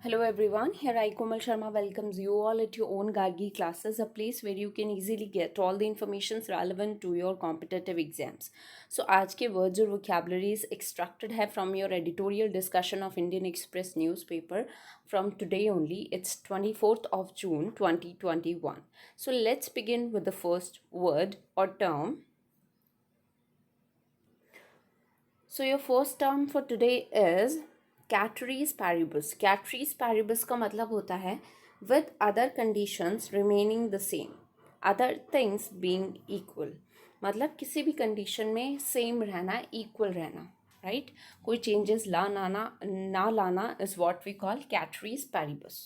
Hello everyone, here I Komal Sharma welcomes you all at your own Gargi classes, a place where you can easily get all the informations relevant to your competitive exams. So आज के words और vocabularies extracted है from your editorial discussion of Indian Express newspaper from today only. It's 24th of June 2021. So let's begin with the first word or term. So your first term for today is ceteris paribus. Ceteris paribus का मतलब होता है with other conditions remaining the same, other things being equal. मतलब किसी भी condition में same रहना, equal रहना, राइट कोई चेंजेस ना लाना is what we call ceteris paribus.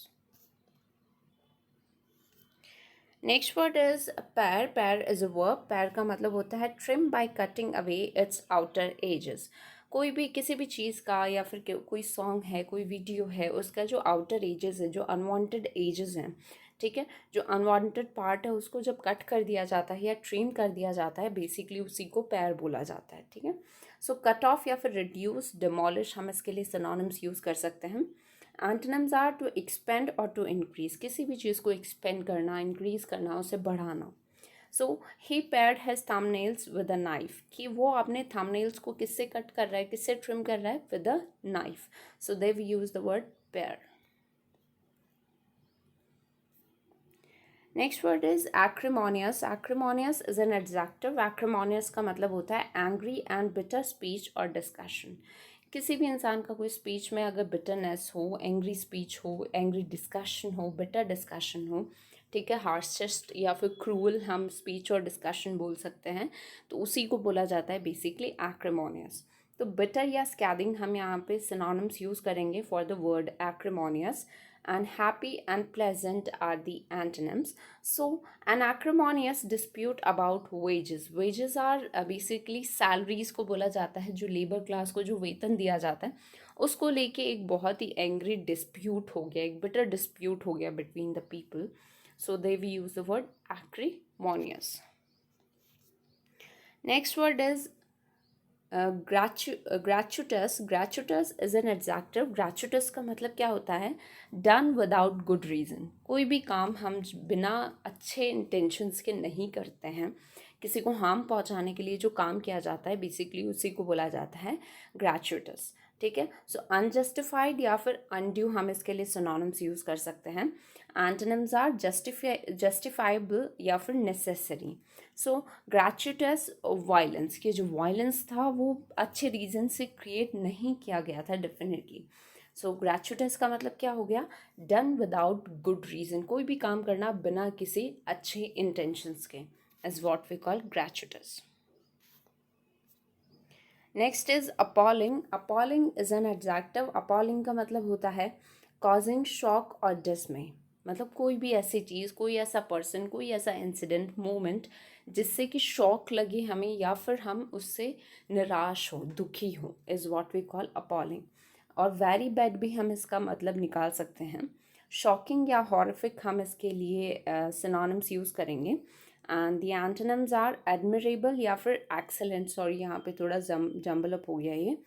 Next word is pare. Pare is a verb. पैर का मतलब होता है trim by cutting away its outer edges. कोई भी किसी भी चीज़ का या फिर कोई सॉन्ग है, कोई वीडियो है, उसका जो आउटर एजेस है, जो अनवांटेड एजेस हैं, ठीक है, जो अनवांटेड पार्ट है, उसको जब कट कर दिया जाता है या ट्रिम कर दिया जाता है, बेसिकली उसी को पैर बोला जाता है. ठीक है, सो कट ऑफ या फिर रिड्यूस, डिमोलिश, हम इसके लिए सिनोनिम्स यूज़ कर सकते हैं. एंटोनिम्स आर टू एक्सपेंड और टू इंक्रीज. किसी भी चीज़ को एक्सपेंड करना, इंक्रीज करना, उसे बढ़ाना. So he pared has thumbnails with a knife. कि वो अपने थंबनेल्स को किससे कट कर रहा है, किससे ट्रिम कर रहा है, with a knife. So they we use the word pare. Next word is acrimonious. acrimonious is an adjective. acrimonious का मतलब होता है एंग्री एंड बिटर स्पीच और डिस्कशन. किसी भी इंसान का कोई स्पीच में अगर बिटरनेस हो, एंग्री स्पीच हो, एंग्री डिस्कशन हो, बिटर डिस्कशन हो, ठीक है, हार्शेस्ट या फिर क्रूअल हम स्पीच और डिस्कशन बोल सकते हैं, तो उसी को बोला जाता है बेसिकली एक्रिमोनियस. तो बिटर या स्कैदिंग हम यहाँ पे सिनोनिम्स यूज़ करेंगे for the word एक्रिमोनियस. And happy and pleasant are the antonyms. So an acrimonious dispute about wages. Wages are basically salaries को बोला जाता है, जो लेबर क्लास को जो वेतन दिया जाता है, उसको लेके एक बहुत ही एंग्री डिस्प्यूट हो गया, एक बिटर डिस्प्यूट हो गया between the people. So they we use the word acrimonious. Next word is gratuitous. gratuitous is an adjective. gratuitous का मतलब क्या होता है, done without good reason. कोई भी काम हम बिना अच्छे इंटेंशंस के नहीं करते हैं, किसी को हार्म पहुंचाने के लिए जो काम किया जाता है, बेसिकली उसी को बोला जाता है gratuitous. ठीक है, सो अनजस्टिफाइड या फिर अनड्यू हम इसके लिए सिनोनिम्स यूज़ कर सकते हैं. एंटोनिम्स आर जस्टिफाइबल या फिर नेसेसरी. सो ग्रेचुटस वायलेंस, कि जो वायलेंस था वो अच्छे रीज़न से क्रिएट नहीं किया गया था डेफिनेटली. सो ग्रेचुटस का मतलब क्या हो गया, डन विदाउट गुड रीज़न. कोई भी काम करना बिना किसी अच्छे इंटेंशंस के is what we call gratuitous. Next is appalling. Appalling is an adjective. Appalling का मतलब होता है कॉजिंग शॉक और डिसमे. मतलब कोई भी ऐसी चीज़, कोई ऐसा पर्सन, कोई ऐसा इंसिडेंट, मोमेंट जिससे कि शॉक लगे हमें या फिर हम उससे निराश हो, दुखी हो, is what we call appalling. और वेरी बैड भी हम इसका मतलब निकाल सकते हैं. शॉकिंग या हॉरिफिक हम इसके लिए सिनोनिम्स यूज़ करेंगे. And the antonyms are admirable या फिर एक्सेलेंट. सॉरी, यहाँ पे थोड़ा जम्बल अप हो गया ये,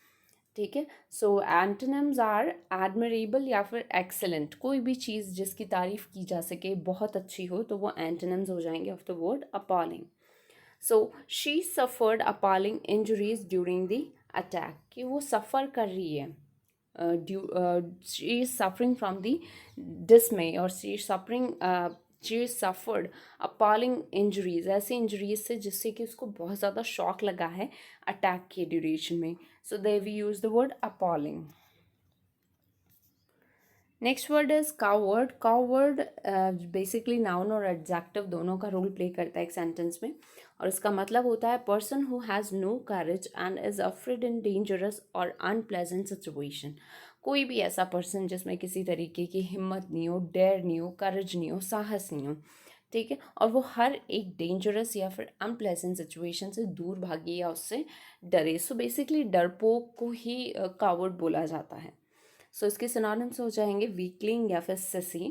ठीक है. सो एंटोनिम्स आर एडमिरेबल या फिर एक्सेलेंट. कोई भी चीज़ जिसकी तारीफ़ की जा सके, बहुत अच्छी हो, तो वो एंटोनिम्स हो जाएंगे of the word appalling. So she suffered appalling injuries during the attack. कि वो सफ़र कर रही है, she is suffering from the डिसमे, और शी सफ़र्ड अपॉलिंग इंजरीज. ऐसी इंजरीज से जिससे कि उसको बहुत ज़्यादा शॉक लगा है अटैक के ड्यूरेशन में. So they we use the word appalling. Next word is coward. Coward basically noun और एडजेक्टिव दोनों का रोल प्ले करता है एक सेंटेंस में, और इसका मतलब होता है person who has no courage and is afraid in dangerous और अनप्लेजेंट सिचुएशन. कोई भी ऐसा पर्सन जिसमें किसी तरीके की हिम्मत नहीं हो, डेयर नहीं हो, करेज नहीं हो, साहस नहीं हो, ठीक है, और वो हर एक डेंजरस या फिर अनप्लेजेंट सिचुएशन से दूर भागे या उससे डरे. सो बेसिकली डरपोक को ही कावर्ड बोला जाता है. सो इसके सिनोनिम्स हो जाएंगे वीकलिंग या फिर sissy.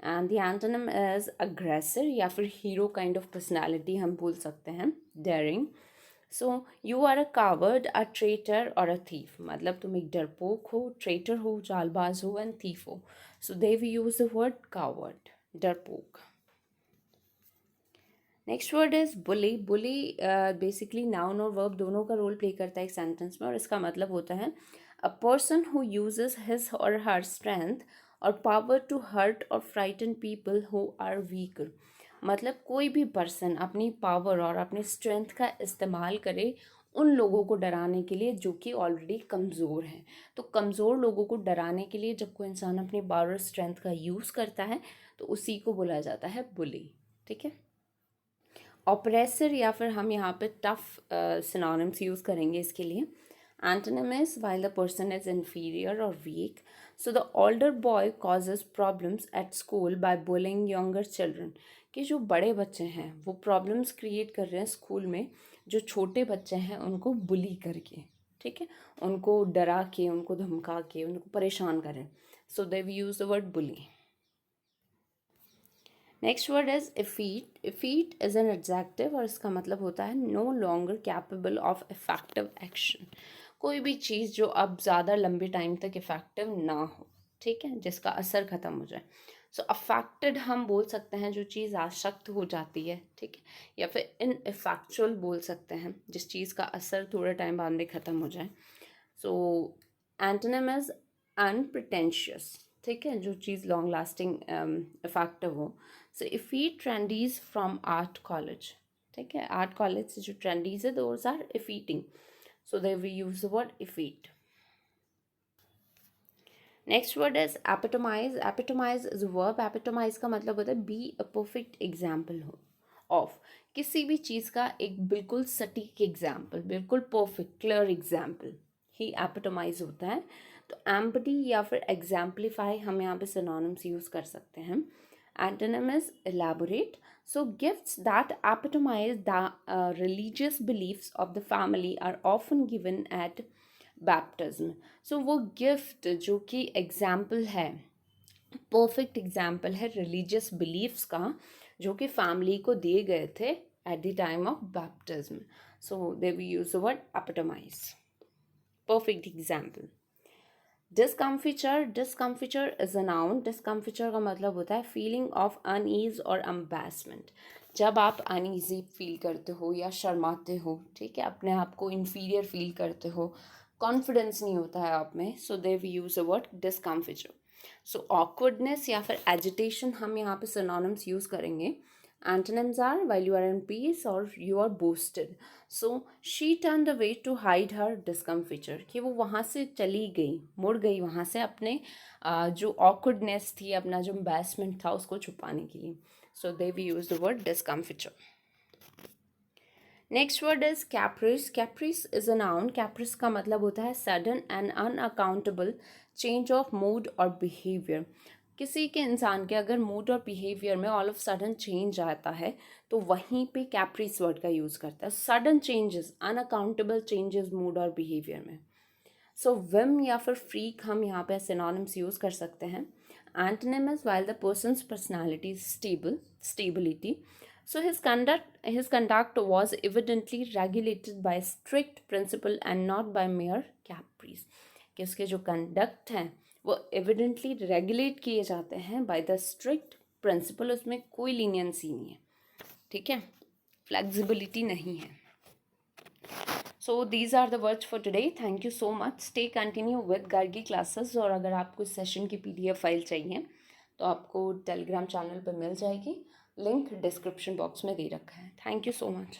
And the antonym is aggressor या फिर हीरो काइंड ऑफ पर्सनालिटी हम बोल सकते हैं, daring. So you are a coward, a traitor और अ थीफ, मतलब तुम एक डरपोक हो, ट्रेटर हो, जालबाज हो, एंड थीफ हो. So they we use the word coward, डरपोक. Next word is bully. Bully basically noun और वर्ब दोनों का रोल प्ले करता है एक सेंटेंस में, और इसका मतलब होता है a person who uses his और हर स्ट्रेंथ और पावर टू हर्ट और frighten people who are weak. मतलब कोई भी पर्सन अपनी पावर और अपने स्ट्रेंथ का इस्तेमाल करे उन लोगों को डराने के लिए जो कि ऑलरेडी कमज़ोर हैं. तो कमज़ोर लोगों को डराने के लिए जब कोई इंसान अपनी पावर स्ट्रेंथ का यूज़ करता है तो उसी को बोला जाता है बुली. ठीक है. ऑपरेसर या फिर हम यहाँ पे टफ सिनोनिम्स यूज़ करेंगे इसके लिए. Antonym is while the person is inferior और weak. So the older boy causes problems at school by bullying younger children. कि जो बड़े बच्चे हैं वो प्रॉब्लम्स क्रिएट कर रहे हैं स्कूल में जो छोटे बच्चे हैं उनको बुली करके. ठीक है. उनको डरा के, उनको धमका के, उनको परेशान करें. So they we use the word bully. Next word is effete. Effete is an adjective और इसका मतलब होता है no longer capable of effective action. कोई भी चीज़ जो अब ज़्यादा लंबे टाइम तक इफेक्टिव ना हो. ठीक है. जिसका असर ख़त्म हो जाए. सो अफेक्टेड हम बोल सकते हैं जो चीज़ आसक्त हो जाती है. ठीक है. या फिर इन इफेक्चुअल बोल सकते हैं जिस चीज़ का असर थोड़े टाइम बाद में ख़त्म हो जाए. So antonym is unpretentious. ठीक है. जो चीज़ लॉन्ग लास्टिंग इफेक्टिव हो. So effete trendies from art college. ठीक है. आर्ट कॉलेज से जो ट्रेंडीज है those are effeting. So they we use the word effete. Next word is epitomize. Epitomize is verb. Epitomize का मतलब होता है बी अ परफेक्ट एग्जाम्पल हो ऑफ. किसी भी चीज़ का एक बिल्कुल सटीक एग्जाम्पल, बिल्कुल परफेक्ट क्लियर एग्जाम्पल ही एपिटोमाइज होता है. तो एम्पटी या फिर एग्जाम्पलीफाई हम यहाँ पे सिनोनिम्स यूज़ कर सकते हैं. Antonym is elaborate. So gifts that epitomize the religious beliefs of the family are often given at baptism. So वो gift जो कि example है, perfect example है religious beliefs का जो कि family को दिए गए थे at the time of baptism. So they will use the word epitomize. Perfect example. Discomfiture. Discomfiture is a noun. Discomfiture का मतलब होता है फीलिंग ऑफ अनईज और एम्बैरेसमेंट. जब आप अनईजी फील करते हो या शर्माते हो. ठीक है. अपने आप को इन्फीरियर फील करते हो, कॉन्फिडेंस नहीं होता है आप में. So they we use a word discomfiture. So awkwardness या फिर एजिटेशन हम यहाँ पे सिनोनिम्स यूज़ करेंगे. Antonyms are while you are in peace or you are boasted. So she turned away to hide her discomfiture. कि वो वहाँ से चली गई, मुड़ गई वहाँ से अपने जो awkwardness थी, अपना जो embarrassment था उसको छुपाने के लिए. So they we use the word discomfiture. Next word is Caprice. Caprice is a noun. Caprice का मतलब होता है sudden and unaccountable change of mood और बिहेवियर. किसी के इंसान के अगर मूड और बिहेवियर में ऑल ऑफ सडन चेंज आता है तो वहीं पे कैप्रिस वर्ड का यूज़ करता है. Sudden changes, unaccountable changes mood और बिहेवियर में. सो विम या फिर फ्रीक हम यहाँ पे सिनोनिम्स यूज़ कर सकते हैं. Antonym is while the persons personality is stable, stability. So his conduct was evidently regulated by strict principle and not by mere caprice. कि उसके जो कंडक्ट हैं वो एविडेंटली रेगुलेट किए जाते हैं बाय द स्ट्रिक्ट प्रिंसिपल. उसमें कोई लीनियंसी नहीं है. ठीक है. फ्लेक्सिबिलिटी नहीं है. So these are the words for today. Thank you so much. Stay continue with Gargi classes. और अगर आपको इस सेशन की PDF फाइल चाहिए तो आपको टेलीग्राम चैनल पर मिल जाएगी. लिंक डिस्क्रिप्शन बॉक्स में दे रखा है. Thank you so much.